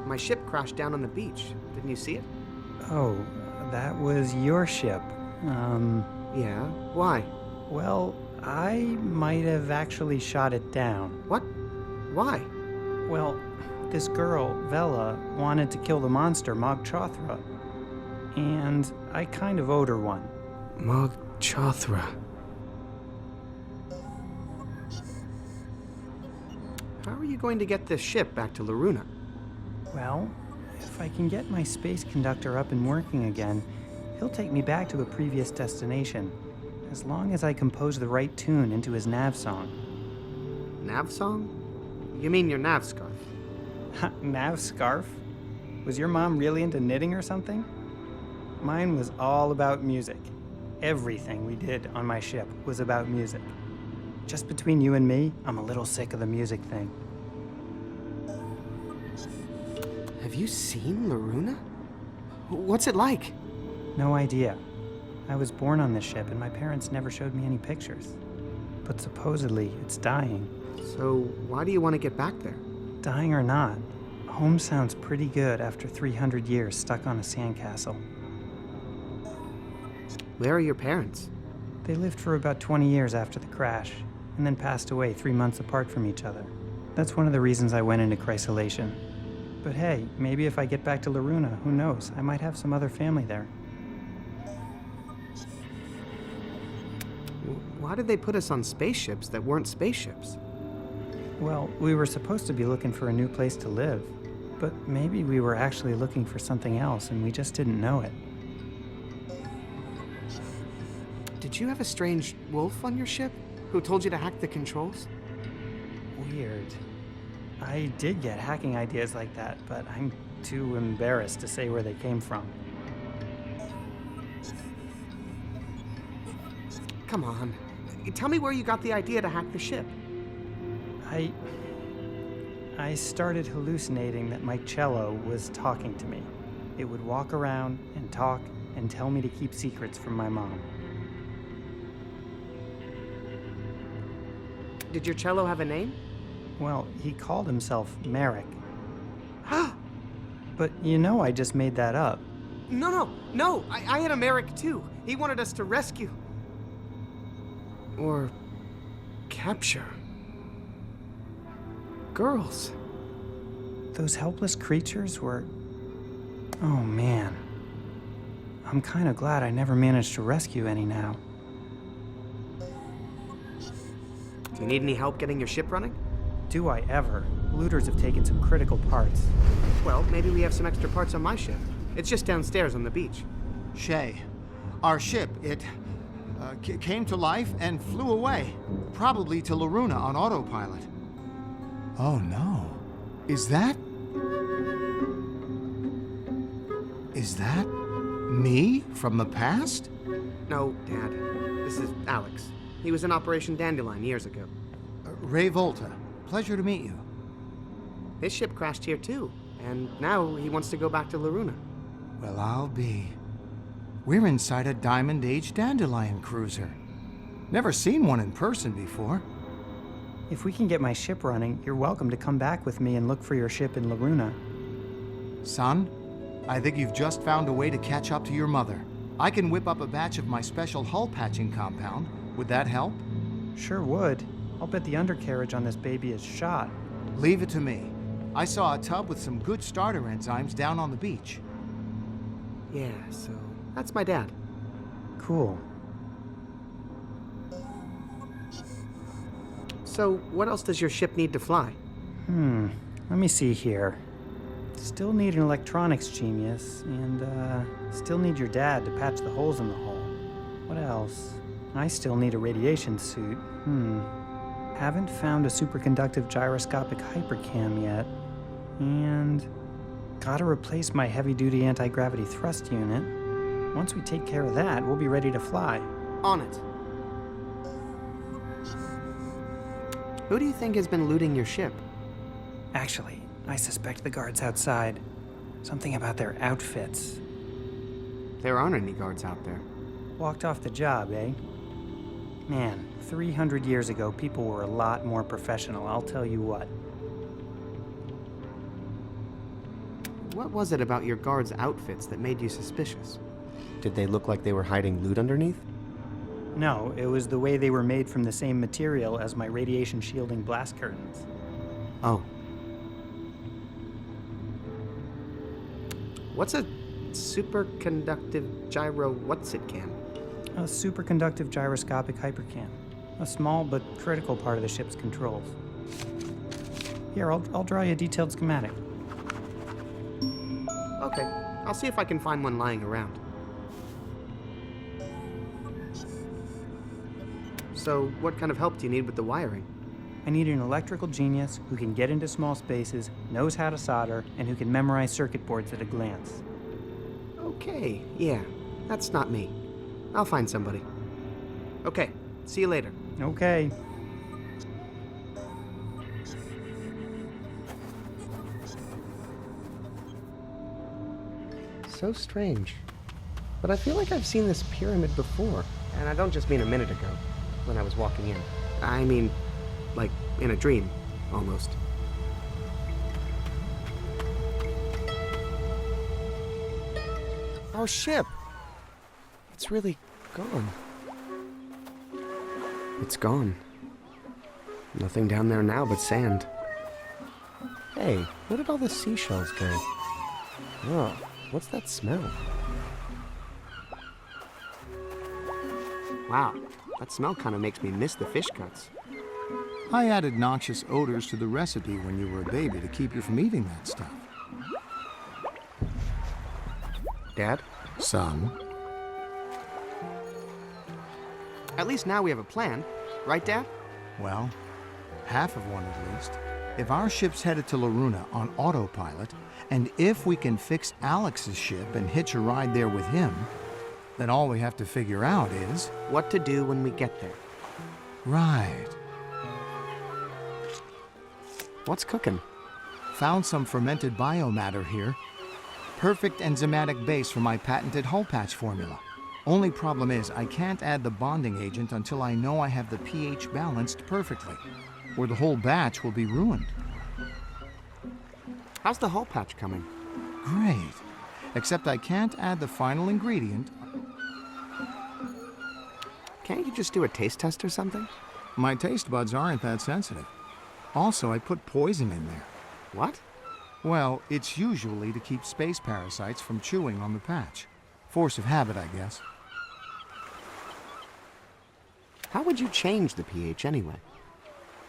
My ship crashed down on the beach. Didn't you see it? Oh, that was your ship. Yeah. Why? Well, I might have actually shot it down. What? Why? Well, this girl, Vela, wanted to kill the monster, Mog Chothra. And I kind of owed her one. Mog Chothra. How are you going to get this ship back to Loruna? Well, if I can get my space conductor up and working again, he'll take me back to a previous destination, as long as I compose the right tune into his nav song. Nav song? You mean your nav scarf? Nav scarf? Was your mom really into knitting or something? Mine was all about music. Everything we did on my ship was about music. Just between you and me, I'm a little sick of the music thing. Have you seen Loruna? What's it like? No idea. I was born on this ship and my parents never showed me any pictures. But supposedly, it's dying. So, why do you want to get back there? Dying or not, home sounds pretty good after 300 years stuck on a sandcastle. Where are your parents? They lived for about 20 years after the crash, and then passed away 3 months apart from each other. That's one of the reasons I went into chrysolation. But hey, maybe if I get back to Loruna, who knows? I might have some other family there. Why did they put us on spaceships that weren't spaceships? Well, we were supposed to be looking for a new place to live, but maybe we were actually looking for something else and we just didn't know it. Did you have a strange wolf on your ship who told you to hack the controls? Weird. I did get hacking ideas like that, but I'm too embarrassed to say where they came from. Come on. Tell me where you got the idea to hack the ship. I started hallucinating that my cello was talking to me. It would walk around and talk and tell me to keep secrets from my mom. Did your cello have a name? Well, he called himself Merrick. But you know I just made that up. No. I had a Merrick too. He wanted us to rescue. Or capture. Girls. Those helpless creatures were... Oh man. I'm kind of glad I never managed to rescue any now. Do you need any help getting your ship running? Do I ever? Looters have taken some critical parts. Well, maybe we have some extra parts on my ship. It's just downstairs on the beach. Shay, our ship, it came to life and flew away. Probably to Loruna on autopilot. Oh no. Is that me from the past? No, Dad. This is Alex. He was in Operation Dandelion years ago. Ray Volta. Pleasure to meet you. His ship crashed here too, and now he wants to go back to Loruna. Well, I'll be. We're inside a Diamond Age Dandelion cruiser. Never seen one in person before. If we can get my ship running, you're welcome to come back with me and look for your ship in Loruna. Son, I think you've just found a way to catch up to your mother. I can whip up a batch of my special hull patching compound. Would that help? Sure would. I'll bet the undercarriage on this baby is shot. Leave it to me. I saw a tub with some good starter enzymes down on the beach. Yeah, so that's my dad. Cool. So what else does your ship need to fly? Let me see here. Still need an electronics genius, and still need your dad to patch the holes in the hull. What else? I still need a radiation suit. Haven't found a superconductive gyroscopic hypercam yet. And gotta replace my heavy-duty anti-gravity thrust unit. Once we take care of that, we'll be ready to fly. On it. Who do you think has been looting your ship? Actually, I suspect the guards outside. Something about their outfits. There aren't any guards out there. Walked off the job, eh? Man, 300 years ago, people were a lot more professional, I'll tell you what. What was it about your guards' outfits that made you suspicious? Did they look like they were hiding loot underneath? No, it was the way they were made from the same material as my radiation shielding blast curtains. Oh. What's a superconductive gyro what's-it-can? A superconductive gyroscopic hypercam. A small but critical part of the ship's controls. Here, I'll draw you a detailed schematic. Okay, I'll see if I can find one lying around. So, what kind of help do you need with the wiring? I need an electrical genius who can get into small spaces, knows how to solder, and who can memorize circuit boards at a glance. Okay, yeah, that's not me. I'll find somebody. Okay, see you later. Okay. So strange. But I feel like I've seen this pyramid before. And I don't just mean a minute ago, when I was walking in. I mean, like, in a dream, almost. Our ship! It's really gone. It's gone. Nothing down there now but sand. Hey, where did all the seashells go? Oh, what's that smell? Wow, that smell kind of makes me miss the fish cuts. I added noxious odors to the recipe when you were a baby to keep you from eating that stuff. Dad? Son? At least now we have a plan, right, Dad? Well, half of one at least. If our ship's headed to Loruna on autopilot, and if we can fix Alex's ship and hitch a ride there with him, then all we have to figure out is... What to do when we get there. Right. What's cooking? Found some fermented biomatter here. Perfect enzymatic base for my patented hull patch formula. Only problem is I can't add the bonding agent until I know I have the pH balanced perfectly, or the whole batch will be ruined. How's the hull patch coming? Great. Except I can't add the final ingredient. Can't you just do a taste test or something? My taste buds aren't that sensitive. Also, I put poison in there. What? Well, it's usually to keep space parasites from chewing on the patch. Force of habit, I guess. How would you change the pH anyway?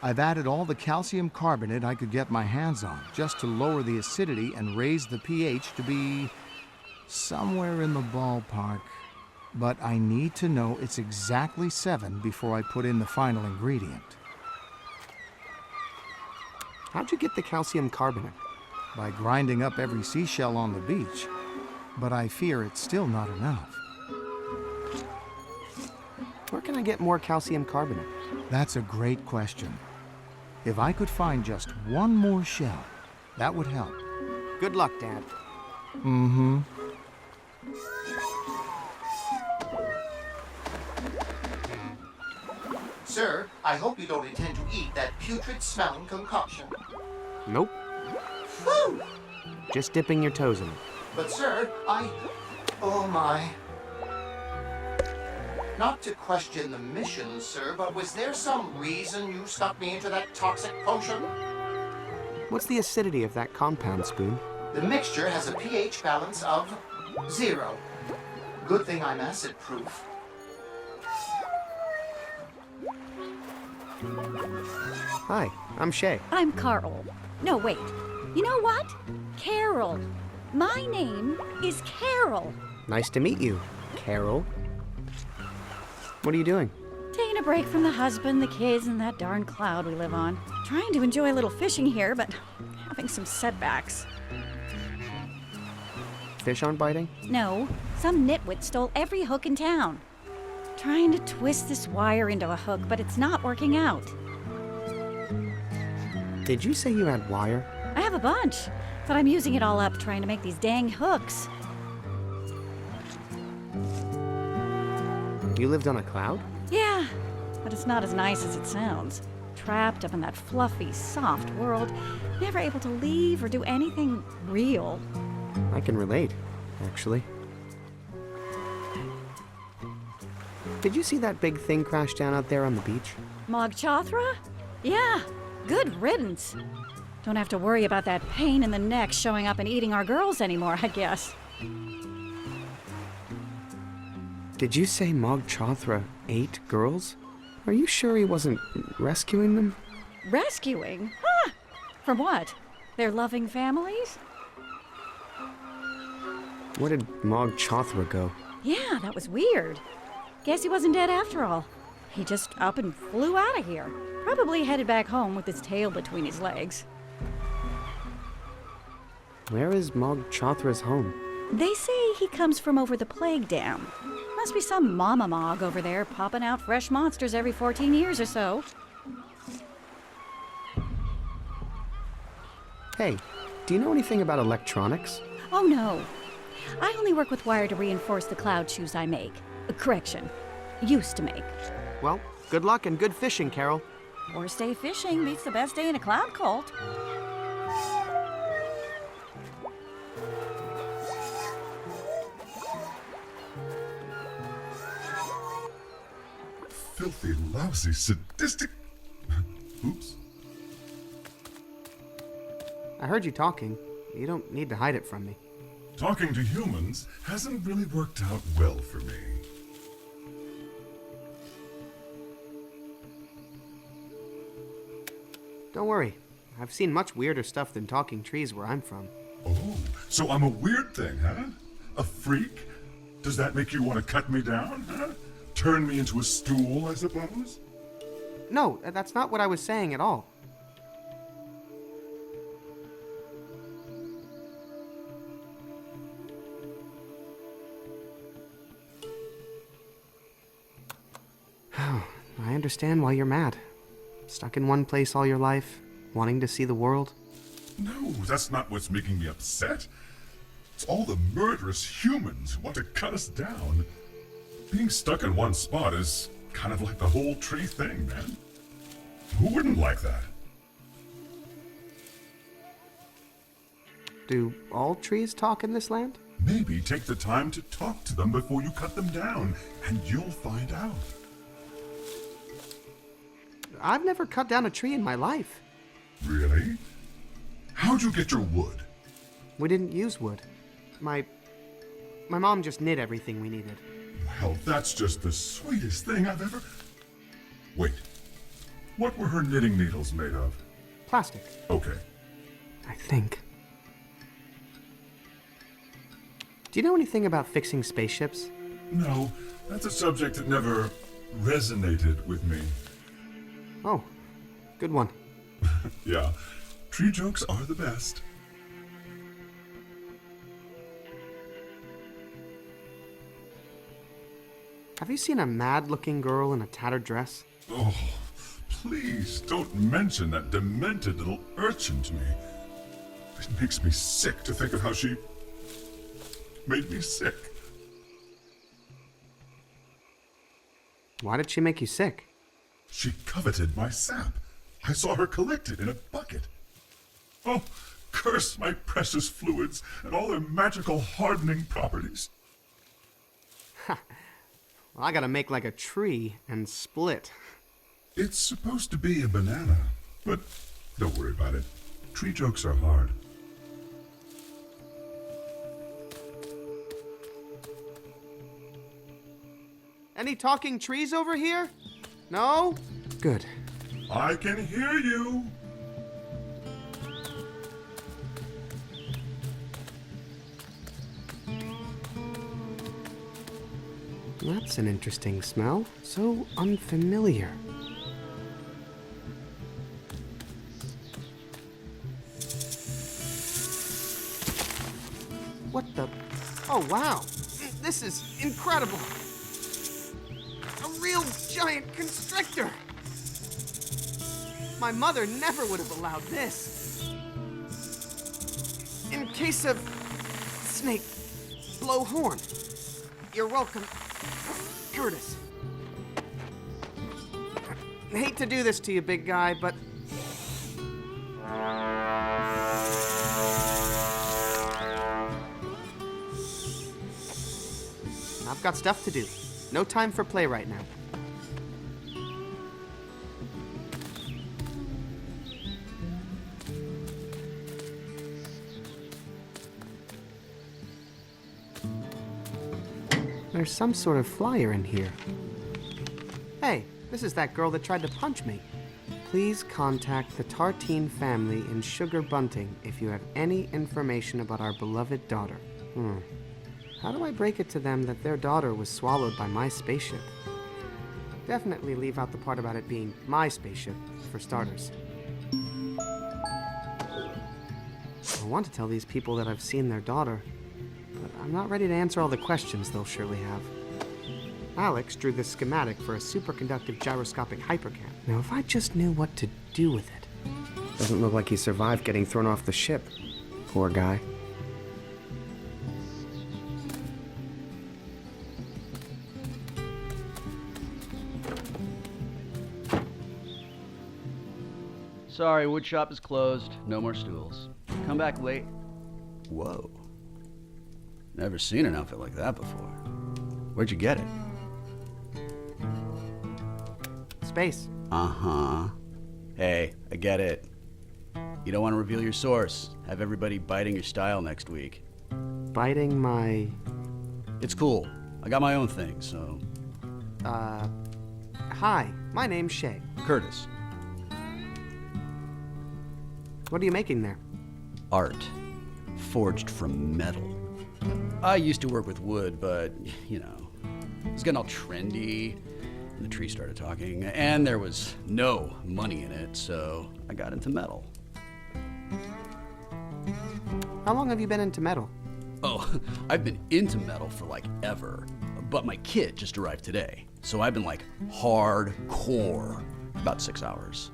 I've added all the calcium carbonate I could get my hands on, just to lower the acidity and raise the pH to be somewhere in the ballpark. But I need to know it's exactly 7 before I put in the final ingredient. How'd you get the calcium carbonate? By grinding up every seashell on the beach. But I fear it's still not enough. Where can I get more calcium carbonate? That's a great question. If I could find just one more shell, that would help. Good luck, Dad. Mm-hmm. Sir, I hope you don't intend to eat that putrid-smelling concoction. Nope. Whew! Just dipping your toes in it. But sir, Oh my. Not to question the mission, sir, but was there some reason you stuck me into that toxic potion? What's the acidity of that compound, Spoon? The mixture has a pH balance of 0. Good thing I'm acid-proof. Hi, I'm Shay. I'm Carl. No, wait. You know what? Carol. My name is Carol. Nice to meet you, Carol. What are you doing? Taking a break from the husband, the kids, and that darn cloud we live on. Trying to enjoy a little fishing here, but having some setbacks. Fish aren't biting? No, some nitwit stole every hook in town. Trying to twist this wire into a hook, but it's not working out. Did you say you had wire? I have a bunch, but I'm using it all up trying to make these dang hooks. You lived on a cloud? Yeah, but it's not as nice as it sounds. Trapped up in that fluffy, soft world, never able to leave or do anything real. I can relate, actually. Did you see that big thing crash down out there on the beach? Mog Chothra? Yeah, good riddance. Don't have to worry about that pain in the neck showing up and eating our girls anymore, I guess. Did you say Mog Chothra ate girls? Are you sure he wasn't rescuing them? Rescuing? Huh? From what? Their loving families? Where did Mog Chothra go? Yeah, that was weird. Guess he wasn't dead after all. He just up and flew out of here. Probably headed back home with his tail between his legs. Where is Mog Chothra's home? They say he comes from over the Plague Dam. Must be some mama Mog over there popping out fresh monsters every 14 years or so. Hey, do you know anything about electronics? Oh no. I only work with wire to reinforce the cloud shoes I make. Correction. Used to make. Well, good luck and good fishing, Carol. Worst day fishing beats the best day in a cloud cult. Filthy, lousy, sadistic... Oops. I heard you talking. You don't need to hide it from me. Talking to humans hasn't really worked out well for me. Don't worry. I've seen much weirder stuff than talking trees where I'm from. Oh, so I'm a weird thing, huh? A freak? Does that make you want to cut me down, huh? Turn me into a stool, I suppose? No, that's not what I was saying at all. I understand why you're mad. Stuck in one place all your life, wanting to see the world. No, that's not what's making me upset. It's all the murderous humans who want to cut us down. Being stuck in one spot is kind of like the whole tree thing, man. Who wouldn't like that? Do all trees talk in this land? Maybe take the time to talk to them before you cut them down, and you'll find out. I've never cut down a tree in my life. Really? How'd you get your wood? We didn't use wood. My mom just knit everything we needed. Well, that's just the sweetest thing I've ever... Wait. What were her knitting needles made of? Plastic, Okay. I think. Do you know anything about fixing spaceships? No, that's a subject that never resonated with me. Oh, good one. Yeah, tree jokes are the best. Have you seen a mad-looking girl in a tattered dress? Oh, please don't mention that demented little urchin to me. It makes me sick to think of how she made me sick. Why did she make you sick? She coveted my sap. I saw her collect it in a bucket. Oh, curse my precious fluids and all their magical hardening properties. Well, I gotta make like a tree and split. It's supposed to be a banana, but don't worry about it. Tree jokes are hard. Any talking trees over here? No? Good. I can hear you. That's an interesting smell. So unfamiliar. What the? Oh, wow. This is incredible. A real giant constrictor. My mother never would have allowed this. In case of snake, blow horn. You're welcome, Curtis. I hate to do this to you, big guy, but... I've got stuff to do. No time for play right now. There's some sort of flyer in here. Hey, this is that girl that tried to punch me. Please contact the Tartine family in Sugar Bunting if you have any information about our beloved daughter. How do I break it to them that their daughter was swallowed by my spaceship? Definitely leave out the part about it being my spaceship, for starters. I want to tell these people that I've seen their daughter, but I'm not ready to answer all the questions they'll surely have. Alex drew this schematic for a superconductive gyroscopic hypercam. Now, if I just knew what to do with it. Doesn't look like he survived getting thrown off the ship. Poor guy. Sorry, woodshop is closed. No more stools. Come back late. Whoa. Never seen an outfit like that before. Where'd you get it? Space. Uh-huh. Hey, I get it. You don't want to reveal your source. Have everybody biting your style next week. Biting my... It's cool. I got my own thing, so... Hi, my name's Shay. Curtis. What are you making there? Art. Forged from metal. I used to work with wood, but, you know, it was getting all trendy. And the tree started talking, and there was no money in it, so I got into metal. How long have you been into metal? Oh, I've been into metal for like ever, but my kit just arrived today, so I've been like hardcore about 6 hours.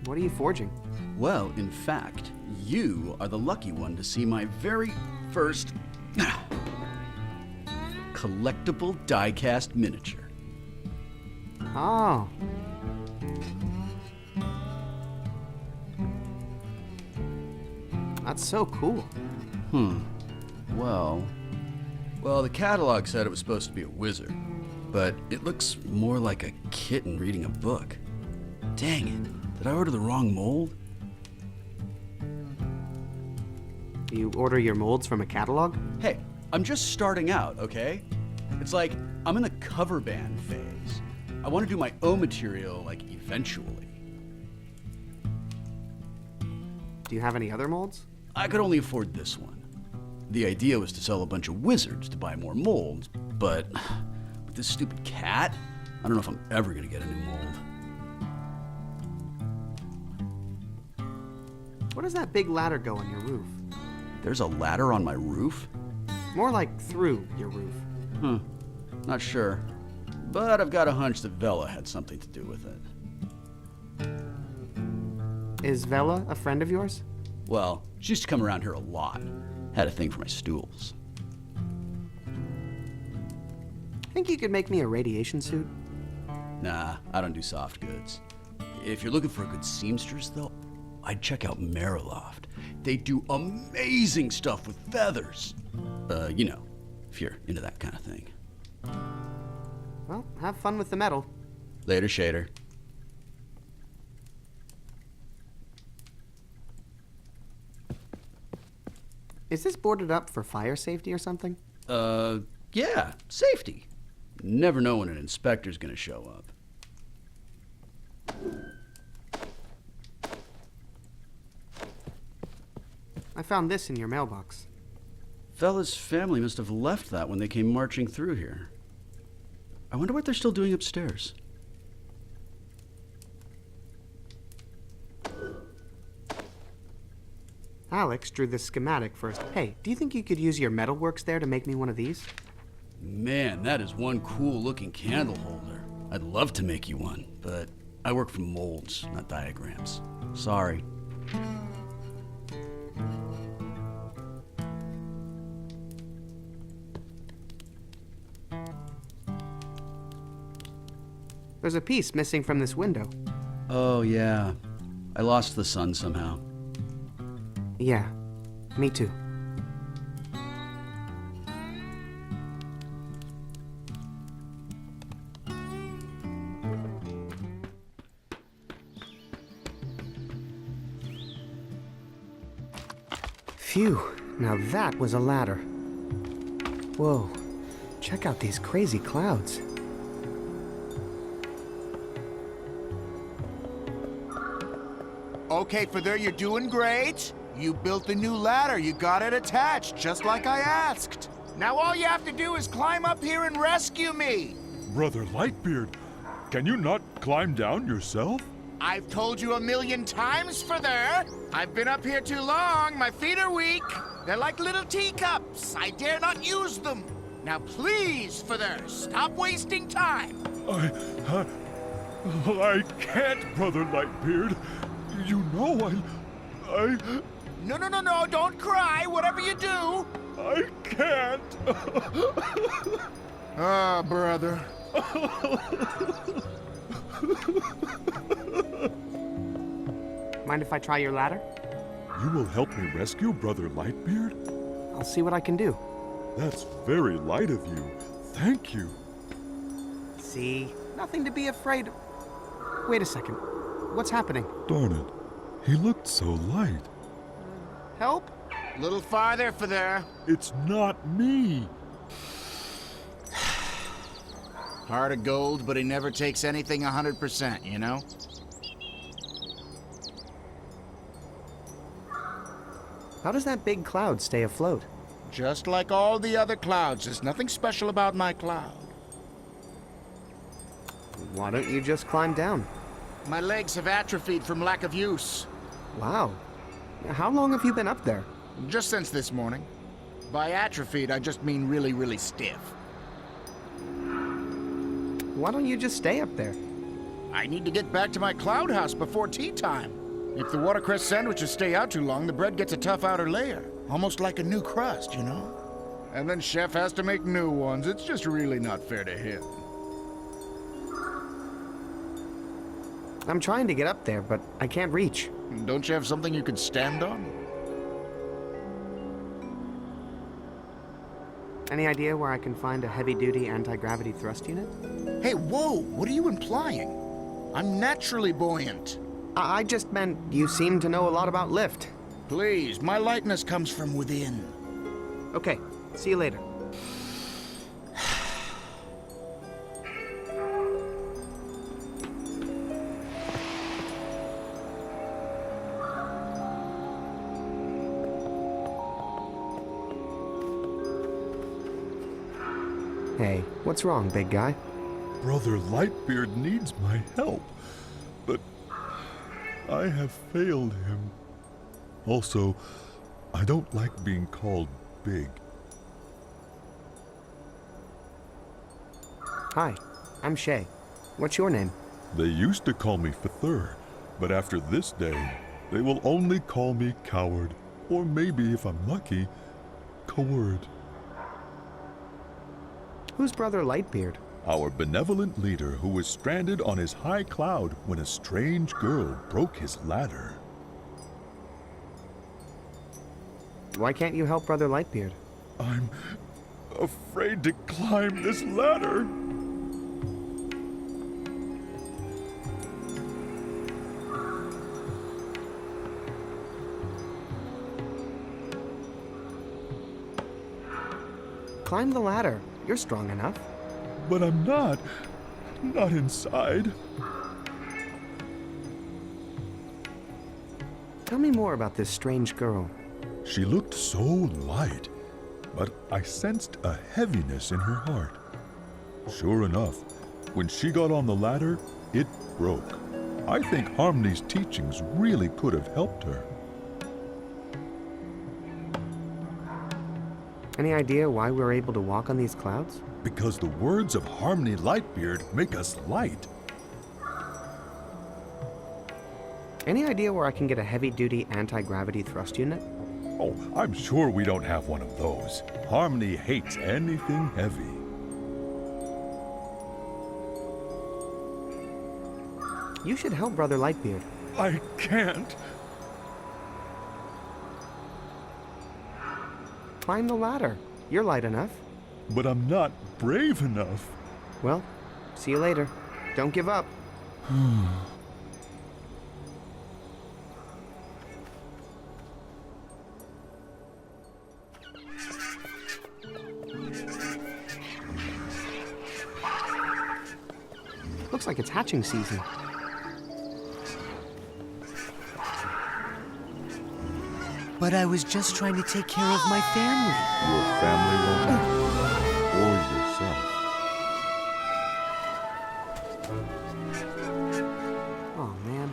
What are you forging? Well, in fact, you are the lucky one to see my very first collectible die-cast miniature. Oh. That's so cool. Well, the catalog said it was supposed to be a wizard, but it looks more like a kitten reading a book. Dang it, did I order the wrong mold? You order your molds from a catalog? Hey, I'm just starting out, okay? It's like I'm in the cover band phase. I want to do my own material, like, eventually. Do you have any other molds? I could only afford this one. The idea was to sell a bunch of wizards to buy more molds, but with this stupid cat, I don't know if I'm ever gonna get a new mold. Where does that big ladder go on your roof? There's a ladder on my roof? More like through your roof. Not sure. But I've got a hunch that Vela had something to do with it. Is Vela a friend of yours? Well, she used to come around here a lot. Had a thing for my stools. Think you could make me a radiation suit? Nah, I don't do soft goods. If you're looking for a good seamstress, though, I'd check out Mariloft. They do amazing stuff with feathers. You know, if you're into that kind of thing. Well, have fun with the metal. Later, Shader. Is this boarded up for fire safety or something? Yeah, safety. Never know when an inspector's gonna show up. I found this in your mailbox. Vela's family must have left that when they came marching through here. I wonder what they're still doing upstairs. Alex drew this schematic first. Hey, do you think you could use your metalworks there to make me one of these? Man, that is one cool looking candle holder. I'd love to make you one, but I work from molds, not diagrams. Sorry. There's a piece missing from this window. Oh, yeah. I lost the sun somehow. Yeah, me too. Phew, now that was a ladder. Whoa, check out these crazy clouds. Okay, Feather, you're doing great. You built the new ladder. You got it attached, just like I asked. Now all you have to do is climb up here and rescue me. Brother Lightbeard, can you not climb down yourself? I've told you 1,000,000 times, Feather. I've been up here too long. My feet are weak. They're like little teacups. I dare not use them. Now please, Feather, stop wasting time. I can't, Brother Lightbeard. You know I... No, don't cry, whatever you do. I can't. Ah, brother. Mind if I try your ladder? You will help me rescue Brother Lightbeard? I'll see what I can do. That's very light of you. Thank you. See? Nothing to be afraid of. Wait a second. What's happening? Darn it. He looked so light. Help? A little farther, Feather. It's not me. Heart of gold, but he never takes anything 100%, you know? How does that big cloud stay afloat? Just like all the other clouds. There's nothing special about my cloud. Why don't you just climb down? My legs have atrophied from lack of use. Wow. How long have you been up there? Just since this morning. By atrophied, I just mean really, really stiff. Why don't you just stay up there? I need to get back to my cloud house before tea time. If the watercress sandwiches stay out too long, the bread gets a tough outer layer. Almost like a new crust, you know? And then Chef has to make new ones. It's just really not fair to him. I'm trying to get up there, but I can't reach. Don't you have something you could stand on? Any idea where I can find a heavy-duty anti-gravity thrust unit? Hey, whoa! What are you implying? I'm naturally buoyant. I just meant you seem to know a lot about lift. Please, my lightness comes from within. Okay, see you later. Hey, what's wrong, big guy? Brother Lightbeard needs my help, but I have failed him. Also, I don't like being called big. Hi, I'm Shay. What's your name? They used to call me Feather, but after this day, they will only call me Coward, or maybe, if I'm lucky, Coward. Who's Brother Lightbeard? Our benevolent leader who was stranded on his high cloud when a strange girl broke his ladder. Why can't you help Brother Lightbeard? I'm afraid to climb this ladder. Climb the ladder. You're strong enough. But I'm not inside. Tell me more about this strange girl. She looked so light, but I sensed a heaviness in her heart. Sure enough, when she got on the ladder, it broke. I think Harmony's teachings really could have helped her. Any idea why we're able to walk on these clouds? Because the words of Harmony Lightbeard make us light. Any idea where I can get a heavy-duty anti-gravity thrust unit? Oh, I'm sure we don't have one of those. Harmony hates anything heavy. You should help Brother Lightbeard. I can't. Climb the ladder. You're light enough. But I'm not brave enough. Well, see you later. Don't give up. Looks like it's hatching season. But I was just trying to take care of my family. Your family, Walter? Or yourself? Oh man,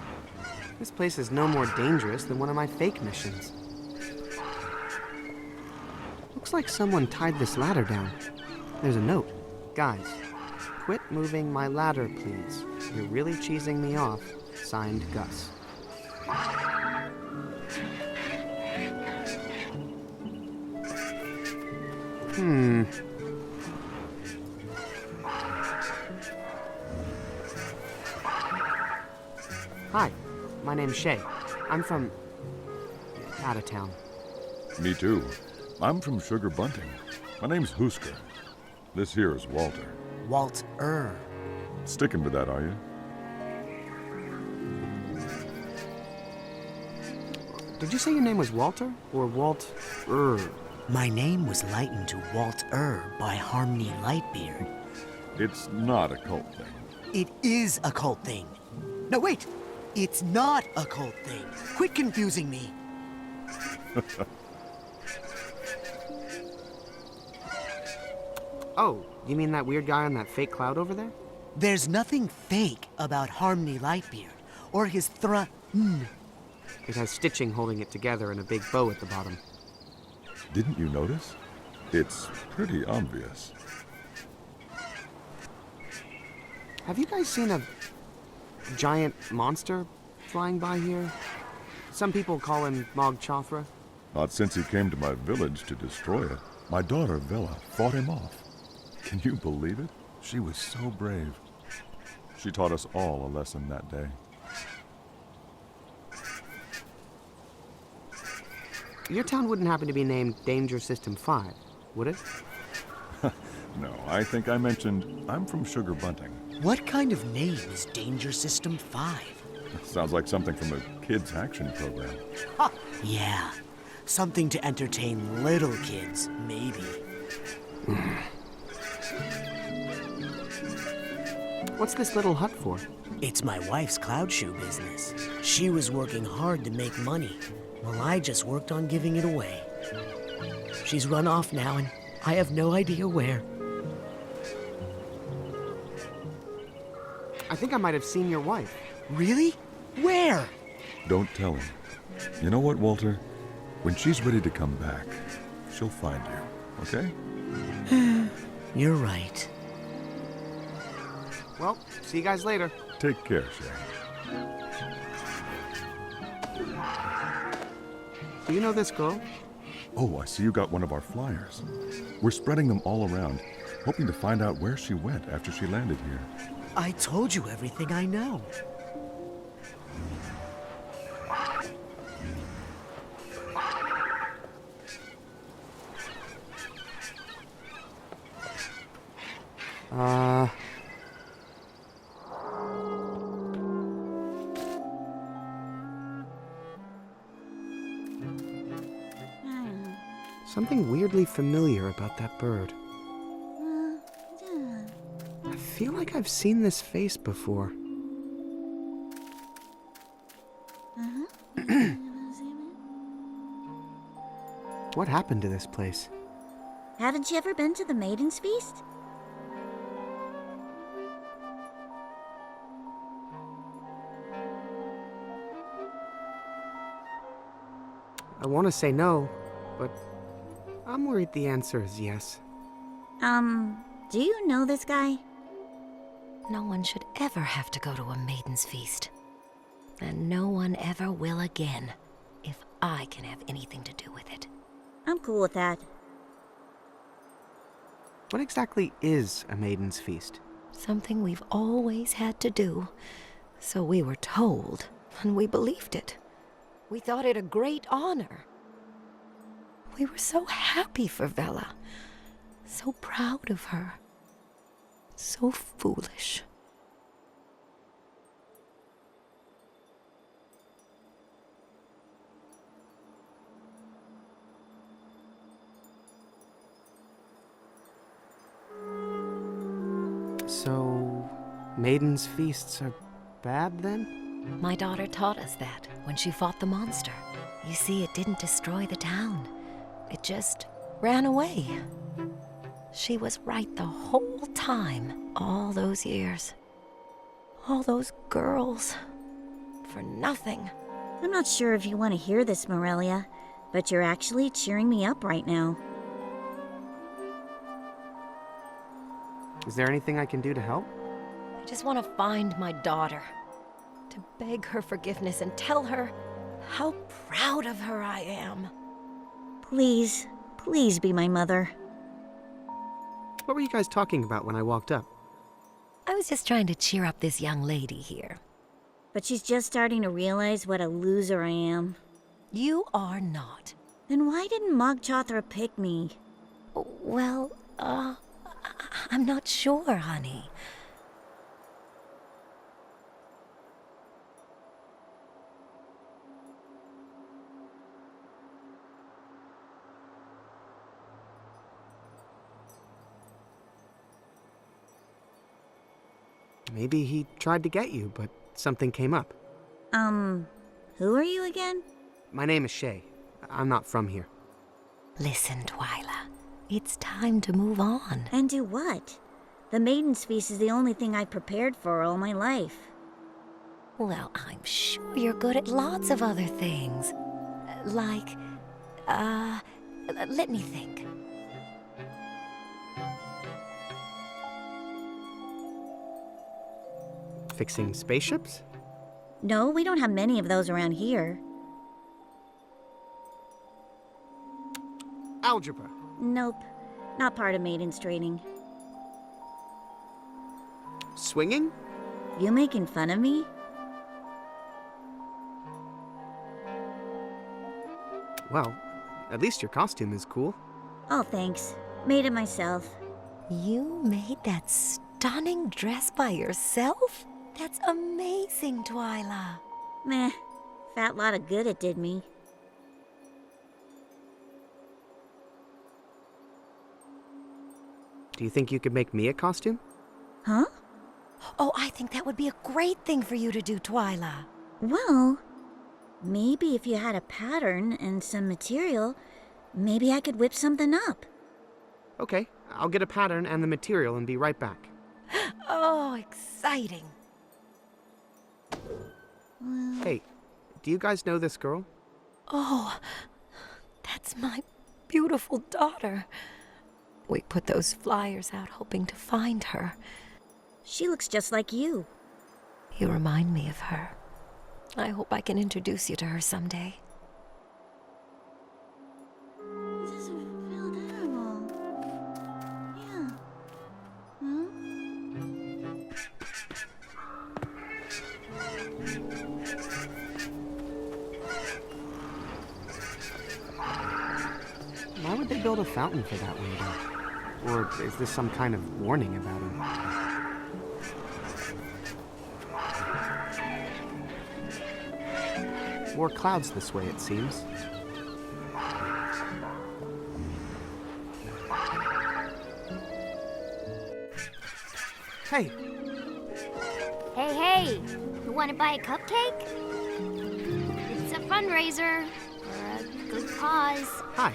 this place is no more dangerous than one of my fake missions. Looks like someone tied this ladder down. There's a note. Guys, quit moving my ladder, please. You're really cheesing me off. Signed, Gus. Hi, my name's Shay. I'm from... out of town. Me too. I'm from Sugar Bunting. My name's Husker. This here is Walter. Walter. Sticking to that, are you? Did you say your name was Walter? Or Walt... My name was lightened to Walter by Harmony Lightbeard. It's not a cult thing. It is a cult thing. No, wait! It's not a cult thing. Quit confusing me. Oh, you mean that weird guy on that fake cloud over there? There's nothing fake about Harmony Lightbeard or his It has stitching holding it together and a big bow at the bottom. Didn't you notice? It's pretty obvious. Have you guys seen a giant monster flying by here? Some people call him Mog Chothra. Not since he came to my village to destroy it. My daughter, Vela, fought him off. Can you believe it? She was so brave. She taught us all a lesson that day. Your town wouldn't happen to be named Danger System 5, would it? No, I think I mentioned I'm from Sugar Bunting. What kind of name is Danger System 5? Sounds like something from a kids' action program. Ha! Yeah. Something to entertain little kids, maybe. What's this little hut for? It's my wife's cloud shoe business. She was working hard to make money, while I just worked on giving it away. She's run off now, and I have no idea where. I think I might have seen your wife. Really? Where? Don't tell him. You know what, Walter? When she's ready to come back, she'll find you, okay? You're right. Well, see you guys later. Take care, Shay. Do you know this girl? Oh, I see you got one of our flyers. We're spreading them all around, hoping to find out where she went after she landed here. I told you everything I know. Something weirdly familiar about that bird. I feel like I've seen this face before. What happened to this place? Haven't you ever been to the Maiden's Feast? I want to say no, but I'm worried the answer is yes. Do you know this guy? No one should ever have to go to a Maiden's Feast. And no one ever will again, if I can have anything to do with it. I'm cool with that. What exactly is a Maiden's Feast? Something we've always had to do. So we were told, and we believed it. We thought it a great honor. We were so happy for Vela. So proud of her. So foolish. So, Maiden's feasts are bad then? My daughter taught us that when she fought the monster. You see, it didn't destroy the town. It just ran away. She was right the whole time, all those years. All those girls. For nothing. I'm not sure if you want to hear this, Morelia, but you're actually cheering me up right now. Is there anything I can do to help? I just want to find my daughter. To beg her forgiveness and tell her how proud of her I am. Please, please be my mother. What were you guys talking about when I walked up? I was just trying to cheer up this young lady here. But she's just starting to realize what a loser I am. You are not. Then why didn't Mog Chothra pick me? Well, I'm not sure, honey. Maybe he tried to get you, but something came up. Who are you again? My name is Shay. I'm not from here. Listen, Twyla. It's time to move on. And do what? The Maiden's Feast is the only thing I prepared for all my life. Well, I'm sure you're good at lots of other things. Like, let me think. Fixing spaceships? No, we don't have many of those around here. Algebra. Nope, not part of Maiden's training. Swinging? You making fun of me? Well, at least your costume is cool. Oh, thanks. Made it myself. You made that stunning dress by yourself? That's amazing, Twyla. Meh. Fat lot of good it did me. Do you think you could make me a costume? Huh? Oh, I think that would be a great thing for you to do, Twyla. Well, maybe if you had a pattern and some material, maybe I could whip something up. Okay, I'll get a pattern and the material and be right back. Oh, exciting. Hey, do you guys know this girl? Oh, that's my beautiful daughter. We put those flyers out hoping to find her. She looks just like you. You remind me of her. I hope I can introduce you to her someday. This is a real animal. Yeah. Why would they build a fountain for that window? Or is this some kind of warning about him? More clouds this way, it seems. Hey! Hey, hey! You want to buy a cupcake? It's a fundraiser for a good cause. Hi,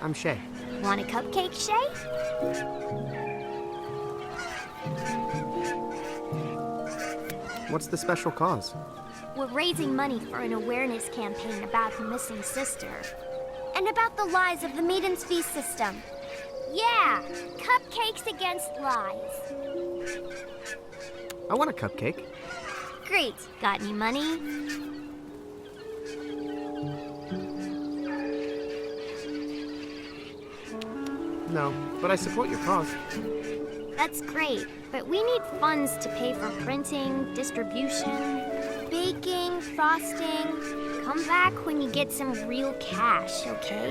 I'm Shay. Want a cupcake, Shay? What's the special cause? We're raising money for an awareness campaign about the missing sister. And about the lies of the Maiden's Feast system. Yeah! Cupcakes against lies. I want a cupcake. Great. Got any money? No, but I support your cause. That's great, but we need funds to pay for printing, distribution, baking, frosting. Come back when you get some real cash, okay?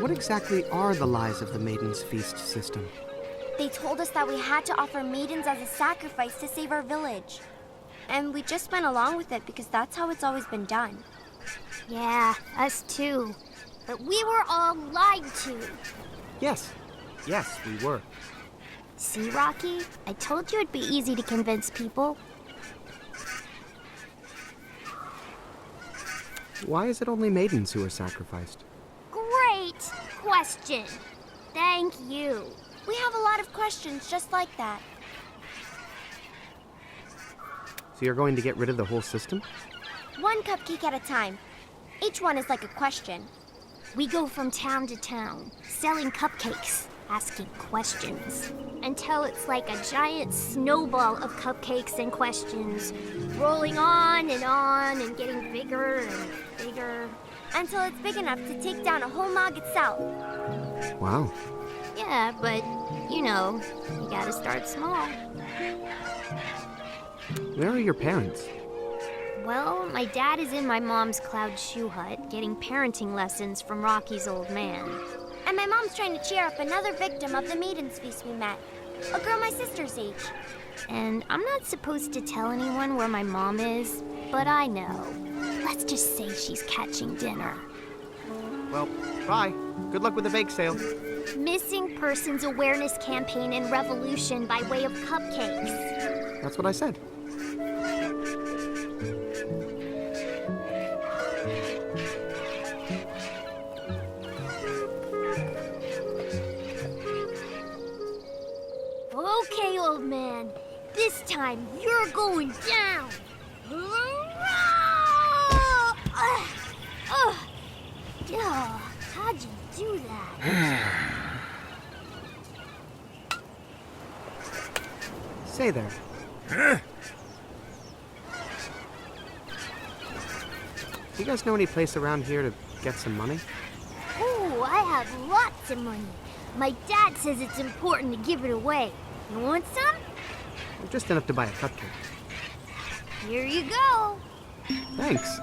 What exactly are the lies of the Maiden's Feast system? They told us that we had to offer maidens as a sacrifice to save our village. And we just went along with it because that's how it's always been done. Yeah, us too. But we were all lied to. Yes, we were. See, Rocky? I told you it'd be easy to convince people. Why is it only maidens who are sacrificed? Great question. Thank you. We have a lot of questions just like that. So you're going to get rid of the whole system? One cupcake at a time. Each one is like a question. We go from town to town, selling cupcakes, asking questions, until it's like a giant snowball of cupcakes and questions, rolling on and getting bigger and bigger, until it's big enough to take down a whole mog itself. Wow. Yeah, but, you know, you gotta start small. Where are your parents? Well, my dad is in my mom's cloud shoe hut, getting parenting lessons from Rocky's old man. And my mom's trying to cheer up another victim of the Maiden's Feast we met. A girl my sister's age. And I'm not supposed to tell anyone where my mom is, but I know. Let's just say she's catching dinner. Well, bye. Good luck with the bake sale. Missing Persons Awareness Campaign and Revolution by way of cupcakes. That's what I said. Okay, old man. This time you're going down. How'd you do that? Say there. Huh? Do you guys know any place around here to get some money? Ooh, I have lots of money. My dad says it's important to give it away. You want some? Just enough to buy a cupcake. Here you go. Thanks.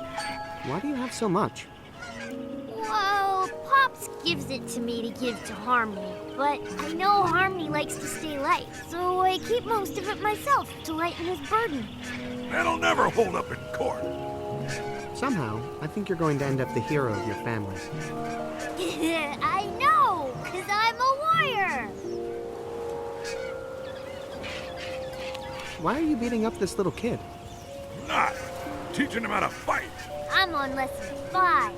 Why do you have so much? Well, Pops gives it to me to give to Harmony, but I know Harmony likes to stay light, so I keep most of it myself to lighten his burden. That'll never hold up in court. Somehow, I think you're going to end up the hero of your family. I know, 'cause I'm a warrior. Why are you beating up this little kid? Not teaching him how to fight. I'm on lesson 5.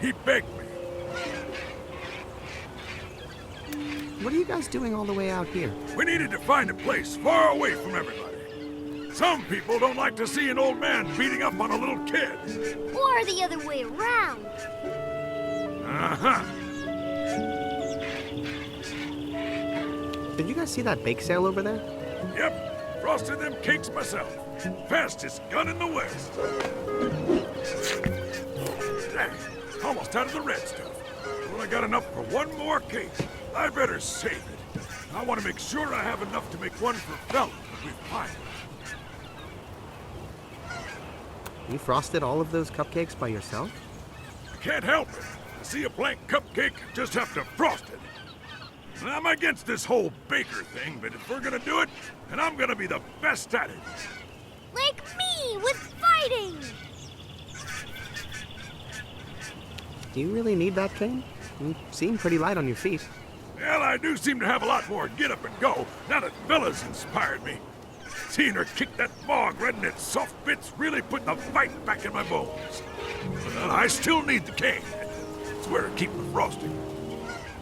He begged me. What are you guys doing all the way out here? We needed to find a place far away from everybody. Some people don't like to see an old man beating up on a little kid. Or the other way around. Uh-huh. Did you guys see that bake sale over there? Yep, frosted them cakes myself. Fastest gun in the West. Dang, almost out of the red stuff. Only got enough for one more cake. I better save it. I want to make sure I have enough to make one for Bella when we find her. You frosted all of those cupcakes by yourself? I can't help it. I see a blank cupcake, just have to frost it. I'm against this whole baker thing, but if we're gonna do it, then I'm gonna be the best at it. Like me, with fighting! Do you really need that cane? You seem pretty light on your feet. Well, I do seem to have a lot more get up and go now that Bella's inspired me. Seeing her kick that bog right in its soft bits really put the fight back in my bones. But I still need the cane. It's where I keep the frosting.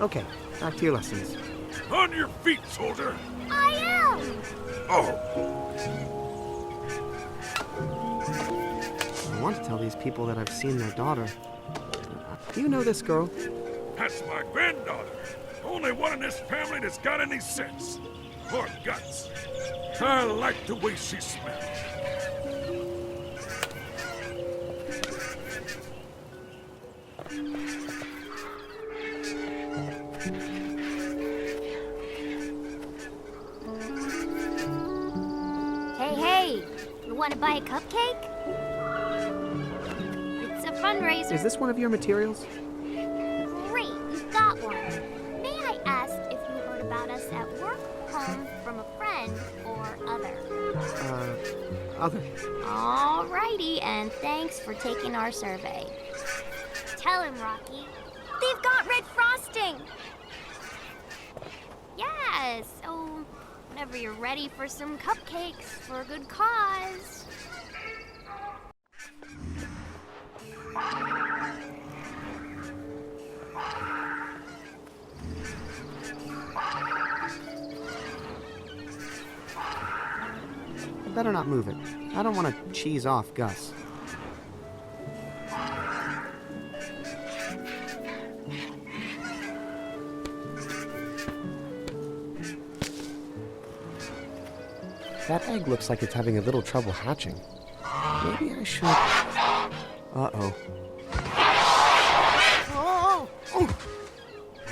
Okay, back to your lessons. On your feet, soldier. I am! Oh. I want to tell these people that I've seen their daughter. Do you know this girl? That's my granddaughter. Only one in this family that's got any sense. Or guts. I like the way she smells. Hey, you want to buy a cupcake? It's a fundraiser. Is this one of your materials? Great, you've got one. May I ask if you heard about us at work, home, from a friend, or other? Other. Alrighty, and thanks for taking our survey. Tell him, Rocky. They've got red frosting! Yeah, so whenever you're ready for some cupcakes for a good cause. I better not move it. I don't want to cheese off Gus. That egg looks like it's having a little trouble hatching. Maybe I should... Uh-oh. Oh! Oh!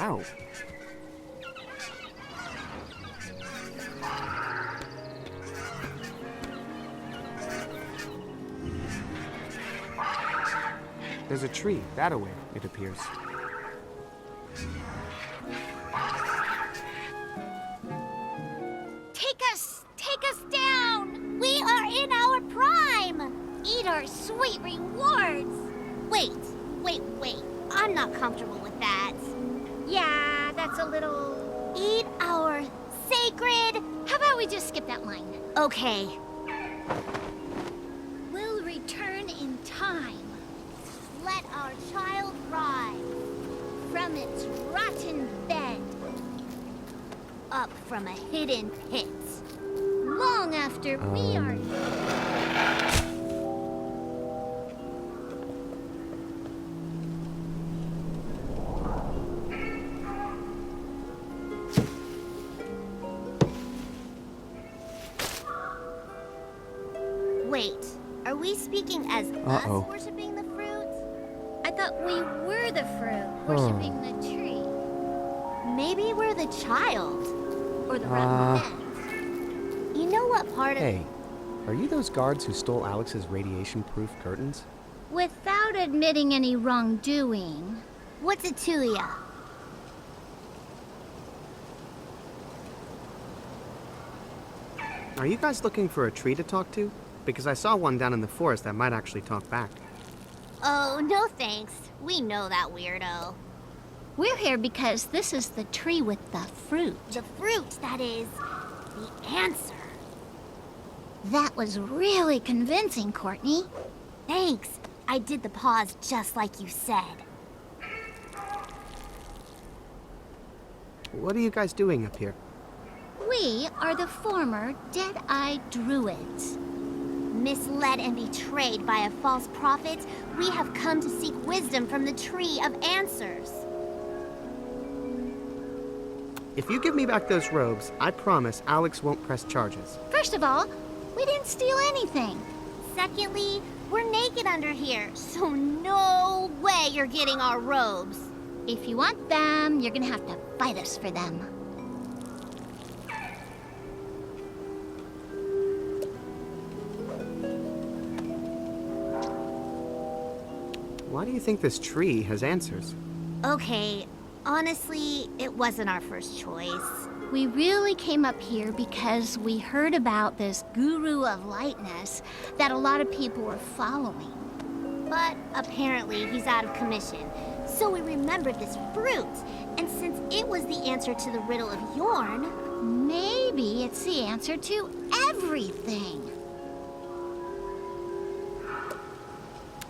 Ow. There's a tree that-a-way, it appears. Take us down! We are in our prime! Eat our sweet rewards! Wait. I'm not comfortable with that. Yeah, that's a little... Eat our sacred... How about we just skip that line? Okay. We'll return in time. Let our child rise from its rotten bed, up from a hidden pit, long after we are... Wait, are we speaking as us worshipping the fruit? I thought we were the fruit, worshipping the tree. Maybe we're the child. Or the rotten bed. You know what part of... Hey, are you those guards who stole Alex's radiation-proof curtains? Without admitting any wrongdoing, what's it to ya? Are you guys looking for a tree to talk to? Because I saw one down in the forest that might actually talk back. Oh, no thanks. We know that weirdo. We're here because this is the tree with the fruit. The fruit, that is, the answer. That was really convincing, Courtney. Thanks. I did the pause just like you said. What are you guys doing up here? We are the former Dead-Eyed Druids. Misled and betrayed by a false prophet, we have come to seek wisdom from the Tree of Answers. If you give me back those robes, I promise Alex won't press charges. First of all, we didn't steal anything. Secondly, we're naked under here, so no way you're getting our robes. If you want them, you're gonna have to fight us for them. Why do you think this tree has answers? Okay, honestly, it wasn't our first choice. We really came up here because we heard about this guru of lightness that a lot of people were following. But apparently he's out of commission. So we remembered this fruit, and since it was the answer to the riddle of Yorn, maybe it's the answer to everything.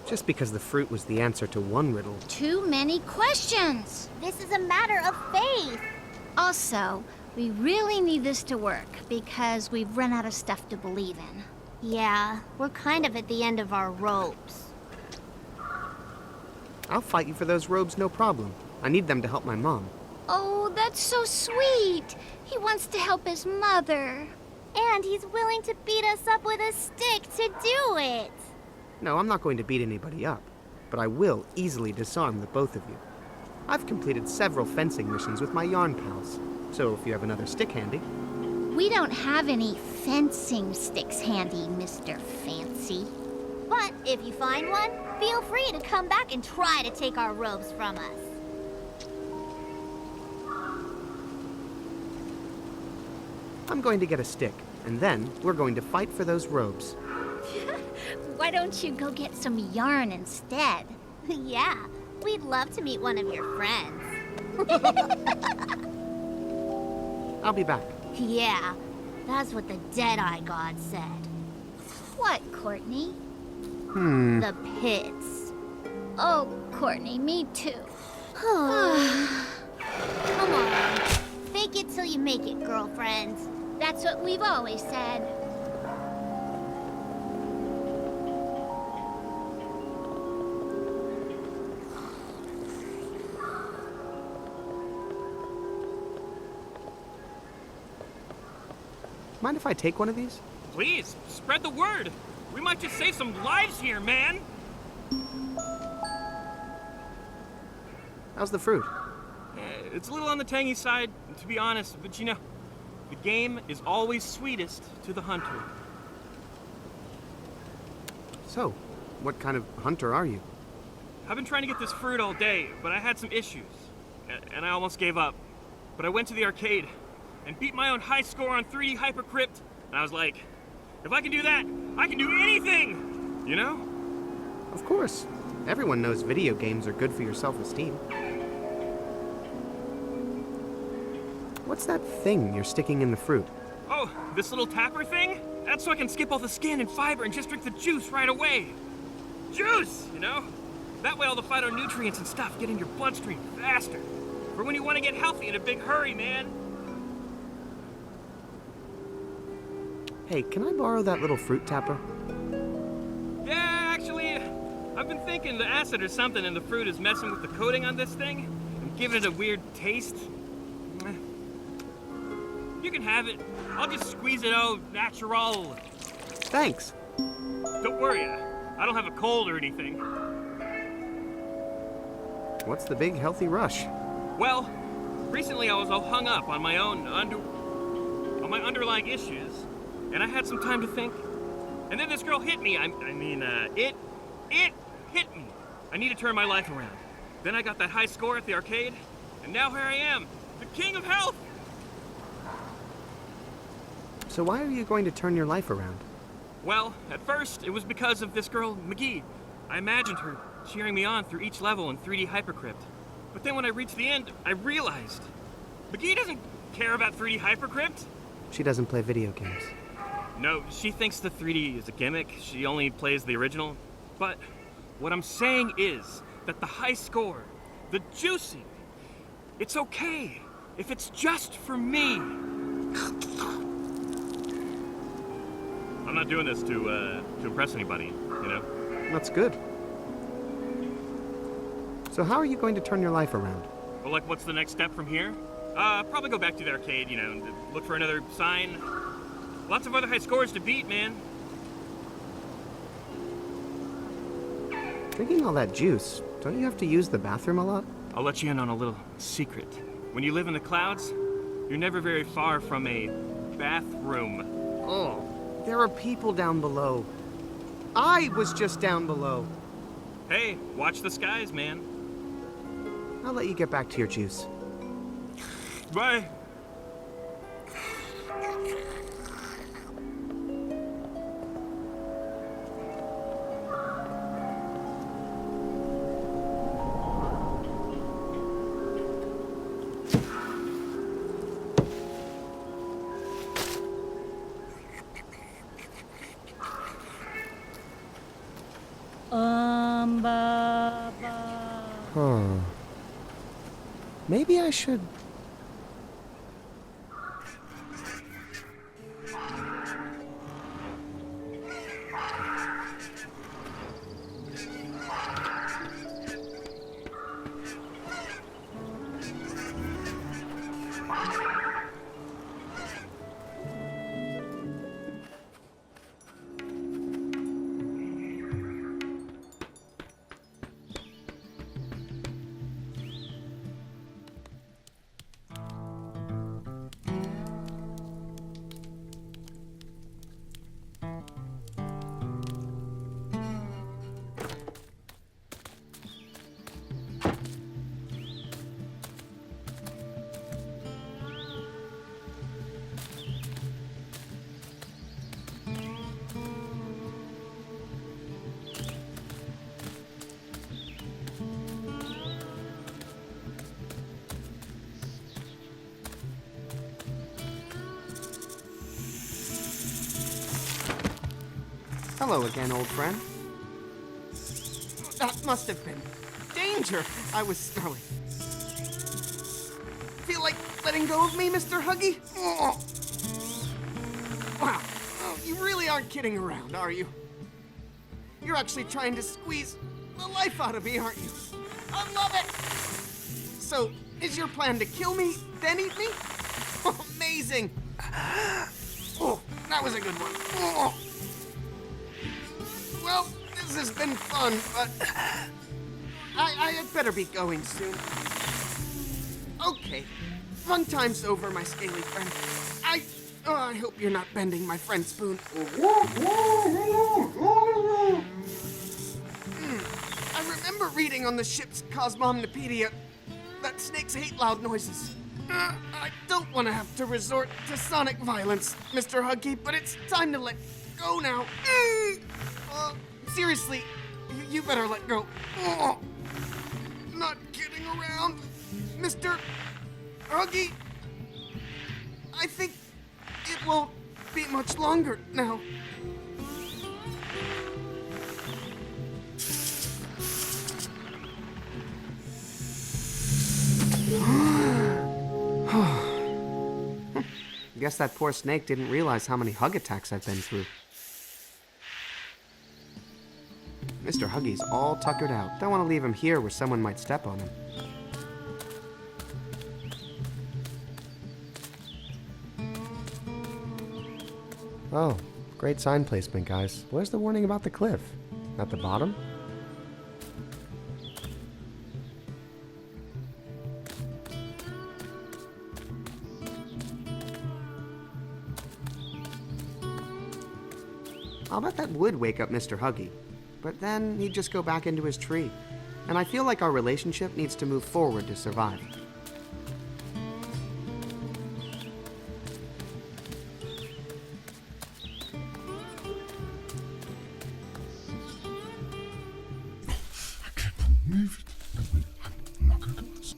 Just because the fruit was the answer to one riddle. Too many questions. This is a matter of faith. Also, we really need this to work because we've run out of stuff to believe in. Yeah, we're kind of at the end of our ropes. I'll fight you for those robes, no problem. I need them to help my mom. Oh, that's so sweet. He wants to help his mother. And he's willing to beat us up with a stick to do it. No, I'm not going to beat anybody up, but I will easily disarm the both of you. I've completed several fencing missions with my yarn pals, so if you have another stick handy. We don't have any fencing sticks handy, Mr. Fancy. But if you find one, feel free to come back and try to take our robes from us. I'm going to get a stick, and then we're going to fight for those robes. Why don't you go get some yarn instead? Yeah, we'd love to meet one of your friends. I'll be back. Yeah, That's what the Deadeye God said. What, Courtney? The pits. Oh, Courtney, me too. Come on. Fake it till you make it, girlfriends. That's what we've always said. Mind if I take one of these? Please, spread the word. We might just save some lives here, man. How's the fruit? It's a little on the tangy side, to be honest, but you know, the game is always sweetest to the hunter. So, what kind of hunter are you? I've been trying to get this fruit all day, but I had some issues, and I almost gave up. But I went to the arcade and beat my own high score on 3D Hypercrypt, and I was like, if I can do that, I can do anything! You know? Of course. Everyone knows video games are good for your self-esteem. What's that thing you're sticking in the fruit? Oh, this little tapper thing? That's so I can skip all the skin and fiber and just drink the juice right away. Juice, you know? That way all the phytonutrients and stuff get in your bloodstream faster. For when you want to get healthy in a big hurry, man. Hey, can I borrow that little fruit tapper? Yeah, actually, I've been thinking the acid or something in the fruit is messing with the coating on this thing and giving it a weird taste. You can have it. I'll just squeeze it out natural. Thanks. Don't worry, I don't have a cold or anything. What's the big healthy rush? Well, recently I was all hung up on my own underlying issues, and I had some time to think. And then this girl hit me. It hit me. I need to turn my life around. Then I got that high score at the arcade, and now here I am, the king of health. So why are you going to turn your life around? Well, at first, it was because of this girl, McGee. I imagined her cheering me on through each level in 3D Hypercrypt. But then when I reached the end, I realized McGee doesn't care about 3D Hypercrypt. She doesn't play video games. No, she thinks the 3D is a gimmick. She only plays the original. But what I'm saying is that the high score, the juicing, it's okay if it's just for me. I'm not doing this to impress anybody, you know? That's good. So how are you going to turn your life around? Well, like, what's the next step from here? Probably go back to the arcade, you know, and look for another sign. Lots of other high scores to beat, man. Drinking all that juice, don't you have to use the bathroom a lot? I'll let you in on a little secret. When you live in the clouds, you're never very far from a bathroom. Oh, there are people down below. I was just down below. Hey, watch the skies, man. I'll let you get back to your juice. Bye. Huh. Maybe I should... Hello again, old friend. That must have been danger. I was snarling. Feel like letting go of me, Mr. Huggy? Oh. Wow. Oh, you really aren't kidding around, are you? You're actually trying to squeeze the life out of me, aren't you? I love it! So, is your plan to kill me, then eat me? Oh, amazing! Oh, that was a good one. Oh. Well, this has been fun, but I had better be going soon. Okay, fun time's over, my scaly friend. I hope you're not bending my friend's spoon. I remember reading on the ship's Cosmomnopedia that snakes hate loud noises. I don't want to have to resort to sonic violence, Mr. Huggy, but it's time to let go now. Seriously, you better let go. Not kidding around, Mr. Huggy. I think it won't be much longer now. Guess that poor snake didn't realize how many hug attacks I've been through. Mr. Huggy's all tuckered out. Don't want to leave him here where someone might step on him. Oh, great sign placement, guys. Where's the warning about the cliff? At the bottom? I'll bet that would wake up Mr. Huggy. But then he'd just go back into his tree. And I feel like our relationship needs to move forward to survive. Move it. I'm not gonna do this.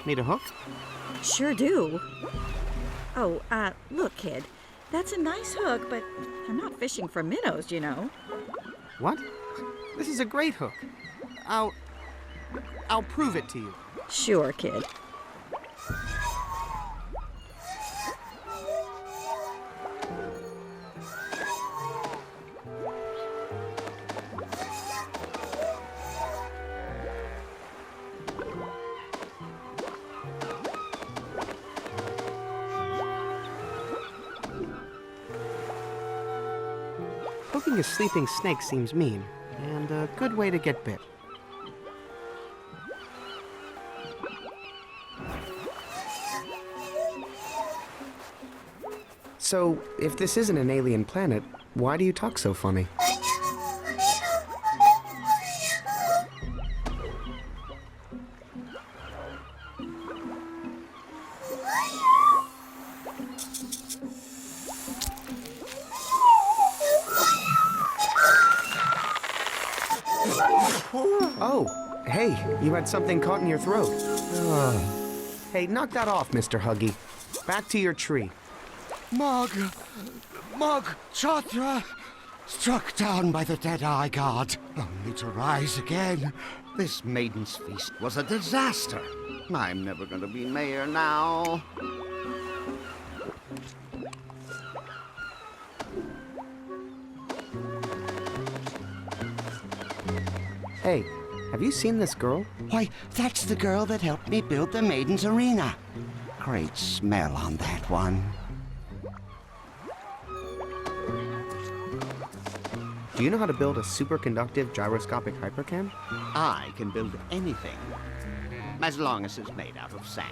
Need a hook? Sure do. Oh, look, kid. That's a nice hook, but I'm not fishing for minnows, you know. What? This is a great hook. I'll prove it to you. Sure, kid. Hooking a sleeping snake seems mean, and a good way to get bit. So, if this isn't an alien planet, why do you talk so funny? Oh, hey, you had something caught in your throat. Hey, knock that off, Mr. Huggy. Back to your tree. Mog Chothra, struck down by the Dead-Eye God, only to rise again. This Maiden's Feast was a disaster. I'm never going to be mayor now. Hey, have you seen this girl? Why, that's the girl that helped me build the Maiden's Arena. Great smell on that one. Do you know how to build a superconductive gyroscopic hypercam? I can build anything, as long as it's made out of sand.